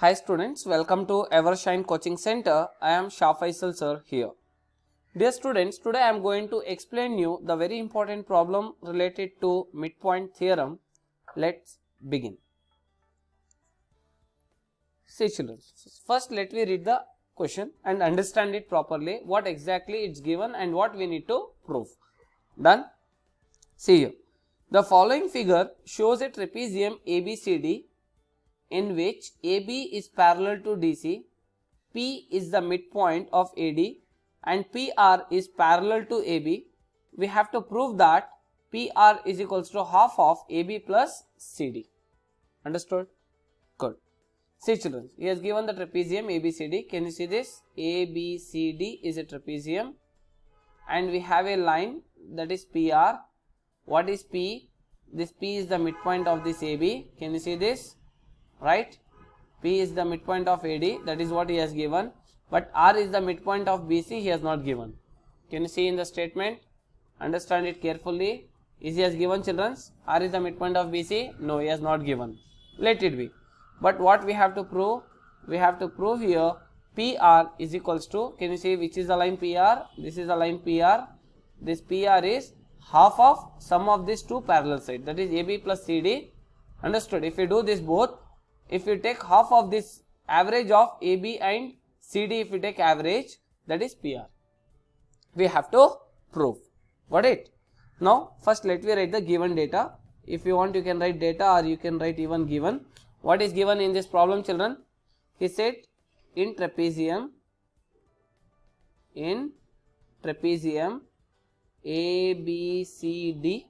Hi students, welcome to Evershine Coaching Center. I am Shah Faisal sir here. Dear students, today I am going to explain you the very important problem related to midpoint theorem. Let's begin. See children, first let me read the question and understand it properly, what exactly it's given and what we need to prove. Done? See here. The following figure shows a trapezium ABCD in which AB is parallel to DC, P is the midpoint of AD and PR is parallel to AB. We have to prove that PR is equals to half of AB plus CD. Understood? Good. See children, he has given the trapezium ABCD. Can you see this? ABCD is a trapezium and we have a line that is PR. What is P? This P is the midpoint of this AB. Can you see this? Right? P is the midpoint of AD, that is what he has given, but R is the midpoint of BC, he has not given. Can you see in the statement? Understand it carefully. Is he has given children? R is the midpoint of BC? No, he has not given. Let it be. But what we have to prove? We have to prove here PR is equals to, can you see which is the line PR? This is the line PR. This PR is half of sum of these two parallel sides, that is AB plus CD. Understood? If we do this both, if you take half of this average of AB and CD, if you take average, that is PR. We have to prove. Got it? Now, first let me write the given data. If you want, you can write data or you can write even given. What is given in this problem, children? He said in trapezium ABCD,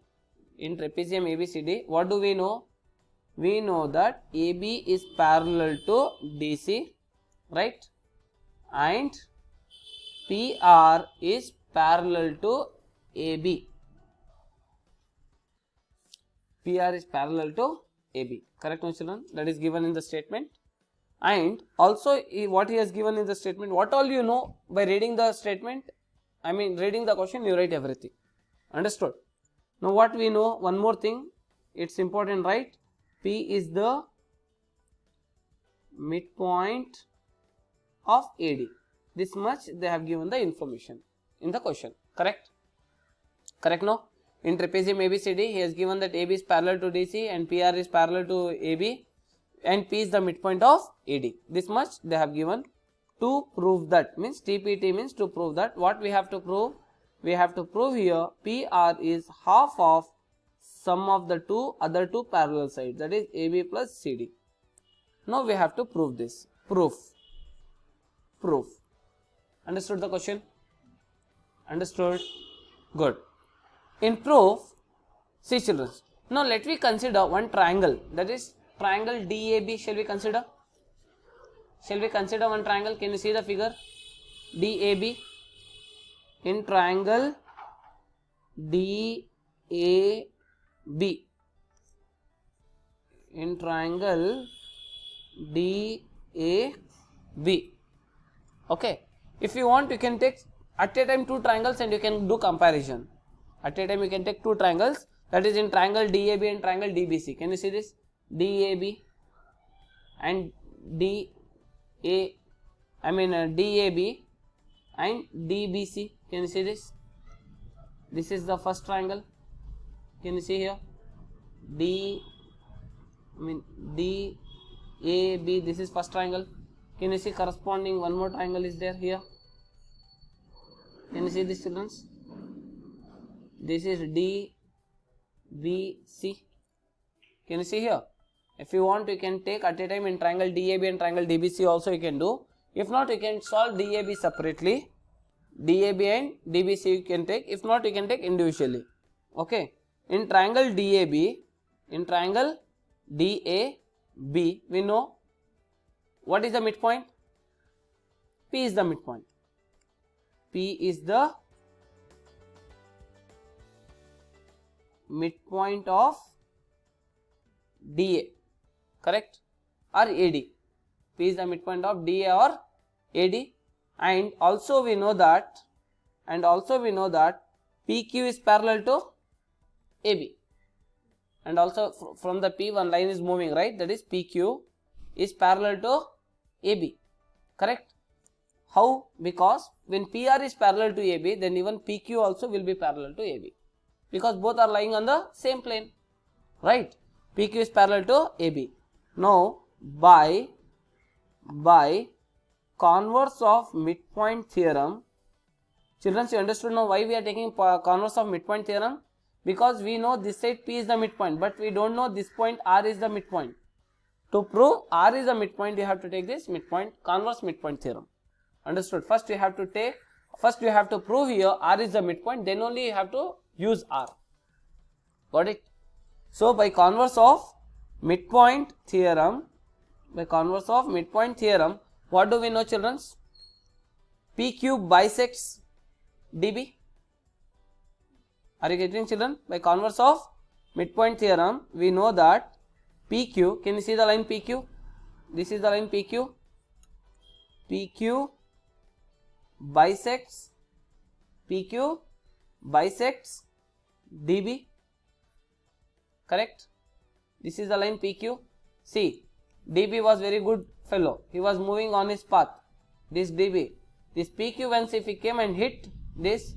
in trapezium ABCD, what do we know? We know that AB is parallel to DC, right? And PR is parallel to AB. PR is parallel to AB. Correct, my children? That is given in the statement. And also what he has given in the statement, what all you know by reading the statement, I mean reading the question, you write everything. Understood? Now what we know, one more thing, it's important, right? P is the midpoint of AD. This much they have given the information in the question. Correct? Correct, no? In trapezium ABCD, he has given that AB is parallel to DC and PR is parallel to AB and P is the midpoint of AD. This much they have given. To prove that, means TPT means to prove that. What we have to prove? We have to prove here PR is half of sum of the other two parallel sides, that is AB plus CD. Now we have to prove this. Proof. Understood the question? Understood? Good. In proof, see children, now let me consider one triangle, that is triangle DAB. Shall we consider? Shall we consider one triangle? Can you see the figure? DAB. In triangle DAB, in triangle DAB, okay, if you want you can take at a time two triangles and you can do comparison. At a time you can take two triangles, that is in triangle DAB and triangle DBC. Can you see this? DAB and DAB and DBC. Can you see this? This is the first triangle. Can you see here? DAB, this is first triangle. Can you see corresponding one more triangle is there here? Can you see this, children? This is DBC. Can you see here? If you want, you can take at a time in triangle DAB and triangle DBC also you can do. If not, you can solve DAB separately. DAB and DBC you can take. If not, you can take individually. Okay. In triangle DAB, we know what is the midpoint? P is the midpoint. P is the midpoint of DA. Correct? Or AD. P is the midpoint of DA or AD. And also we know that PQ is parallel to AB. And also from the P one line is moving, right? That is PQ is parallel to AB, correct? How? Because when PR is parallel to AB, then even PQ also will be parallel to AB, because both are lying on the same plane, right? PQ is parallel to AB. Now by converse of midpoint theorem, children, you understood now why we are taking converse of midpoint theorem? Because we know this side P is the midpoint, but we don't know this point R is the midpoint. To prove R is the midpoint, you have to take this converse midpoint theorem. Understood? First you have to prove here R is the midpoint, then only you have to use R. Got it? So by converse of midpoint theorem, what do we know, children? PQ bisects DB. Are you getting, children? By converse of midpoint theorem, we know that PQ, can you see the line PQ? This is the line PQ. PQ bisects DB, correct? This is the line PQ. See, DB was very good fellow, he was moving on his path. This DB, this PQ, once if he came and hit this,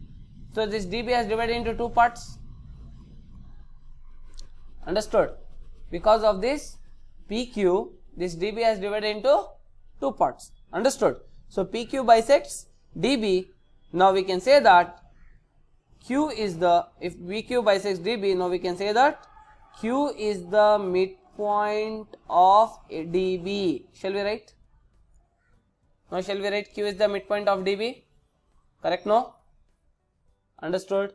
so this DB has divided into two parts. Understood? Because of this PQ, this DB has divided into two parts. Understood? So PQ bisects DB. Now we can say that Q is the, if PQ bisects DB, now we can say that Q is the midpoint of DB. Shall we write? Now shall we write Q is the midpoint of DB? Correct? No? Understood?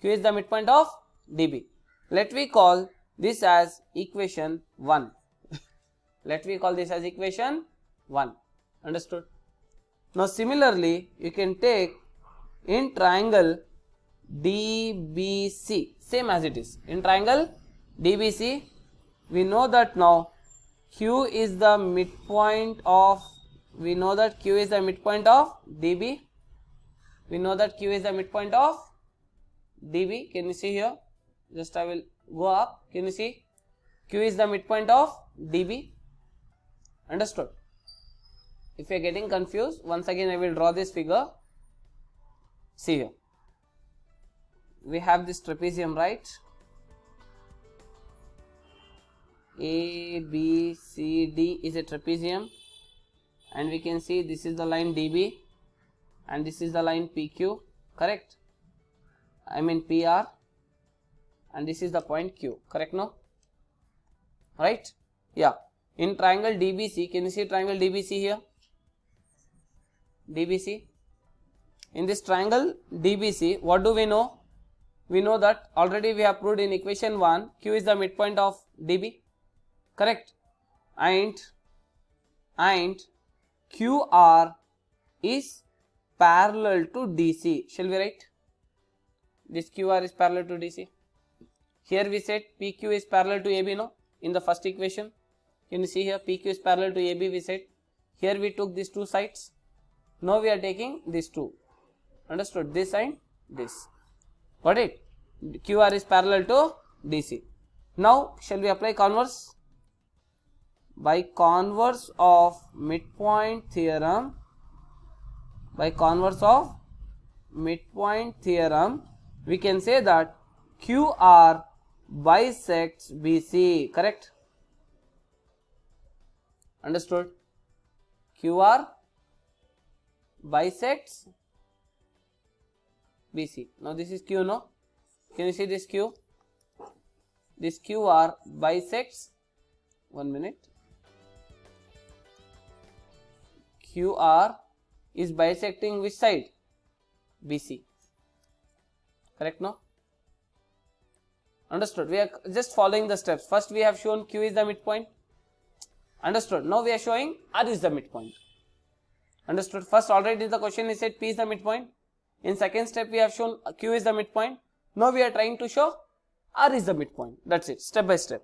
Q is the midpoint of DB. Let we call this as equation 1. Let me call this as equation 1. Understood? Now similarly, you can take in triangle DBC, same as it is. In triangle DBC, we know that now Q is the midpoint of, we know that Q is the midpoint of DB. We know that Q is the midpoint of DB. Can you see here? Just I will go up. Can you see? Q is the midpoint of DB. Understood? If you are getting confused, once again I will draw this figure. See here. We have this trapezium, right? A, B, C, D is a trapezium, and we can see this is the line DB and this is the line PQ, correct? I mean PR, and this is the point Q, correct? No? Right? Yeah. In triangle DBC, can you see triangle DBC here? DBC. In this triangle DBC, what do we know? We know that already we have proved in equation 1, Q is the midpoint of DB, correct? And QR is parallel to DC. Shall we write? This QR is parallel to DC. Here we said PQ is parallel to AB, no? In the first equation. Can you see here? PQ is parallel to AB, we said. Here we took these two sides. Now we are taking these two. Understood? This and this. Got it? QR is parallel to DC. Now shall we apply converse? By converse of midpoint theorem, we can say that QR bisects BC, correct? Understood? QR bisects BC. Now this is Q, no? Can you see this Q? This QR bisects, 1 minute. QR is bisecting which side? BC. Correct, no? Understood? We are just following the steps. First we have shown Q is the midpoint. Understood? Now we are showing R is the midpoint. Understood? First already the question is said P is the midpoint. In second step we have shown Q is the midpoint. Now we are trying to show R is the midpoint. That's it, step by step.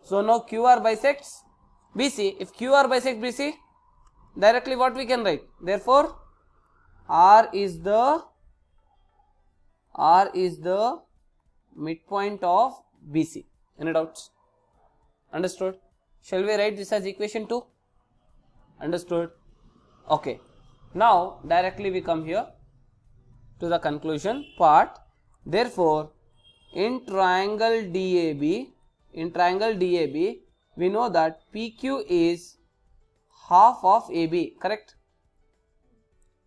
So now QR bisects BC. If QR bisects BC, directly what we can write? Therefore R is the midpoint of BC. Any doubts? Understood? Shall we write this as equation 2? Understood? Okay. Now directly we come here to the conclusion part. Therefore, in triangle DAB, we know that PQ is half of AB, correct?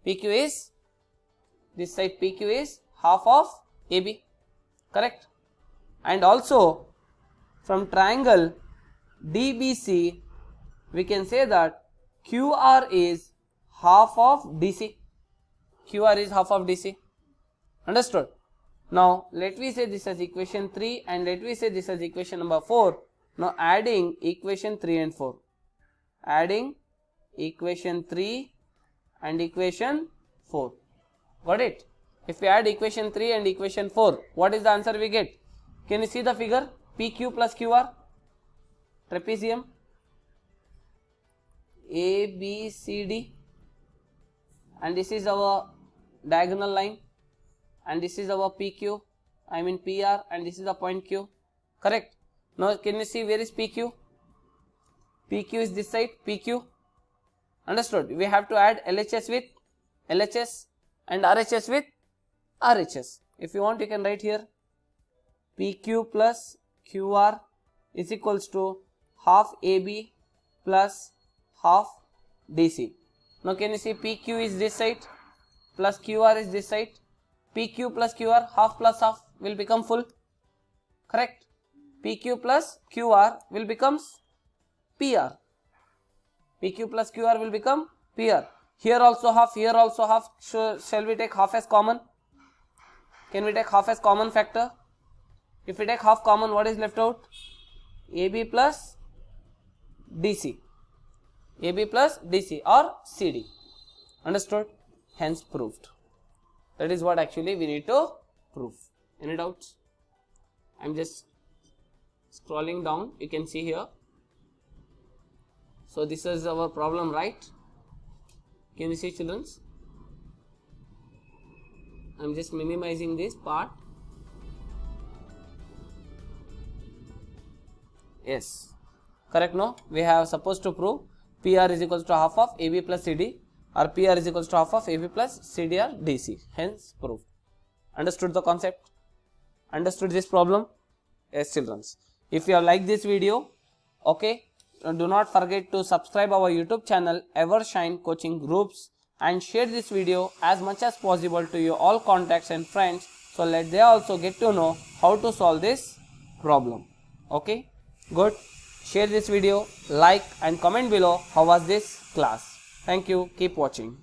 PQ is, this side PQ is half of AB, correct? And also from triangle DBC, we can say that QR is half of DC. QR is half of DC. Understood? Now let me say this as equation 3 and let me say this as equation number 4. Now adding equation 3 and 4. Adding equation 3 and equation 4. Got it? If we add equation 3 and equation 4, what is the answer we get? Can you see the figure? PQ plus QR, trapezium, ABCD, and this is our diagonal line, and this is our PQ, I mean PR, and this is the point Q, correct? Now can you see where is PQ? PQ is this side, PQ. Understood? We have to add LHS with LHS and RHS with RHS. If you want, you can write here PQ plus QR is equals to half AB plus half DC. Now can you see PQ is this side plus QR is this side. PQ plus QR, half plus half will become full, correct? PQ plus QR will becomes PR. PQ plus QR will become PR. Here also half, here also half. Shall we take half as common? Can we take half as common factor? If we take half common, what is left out? AB plus DC. AB plus DC or CD. Understood? Hence proved. That is what actually we need to prove. Any doubts? I am just scrolling down. You can see here. So this is our problem, right? Can you see, children? I am just minimizing this part. Yes, correct. No, we have supposed to prove PR is equals to half of AB plus CD, or PR is equals to half of AB plus CD or DC. Hence proved. Understood the concept? Understood this problem? Yes, children. If you have liked this video, okay, do not forget to subscribe our YouTube channel Evershine Coaching Groups and share this video as much as possible to your all contacts and friends, so let they also get to know how to solve this problem. Okay, good. Share this video, like and comment below how was this class. Thank you. Keep watching.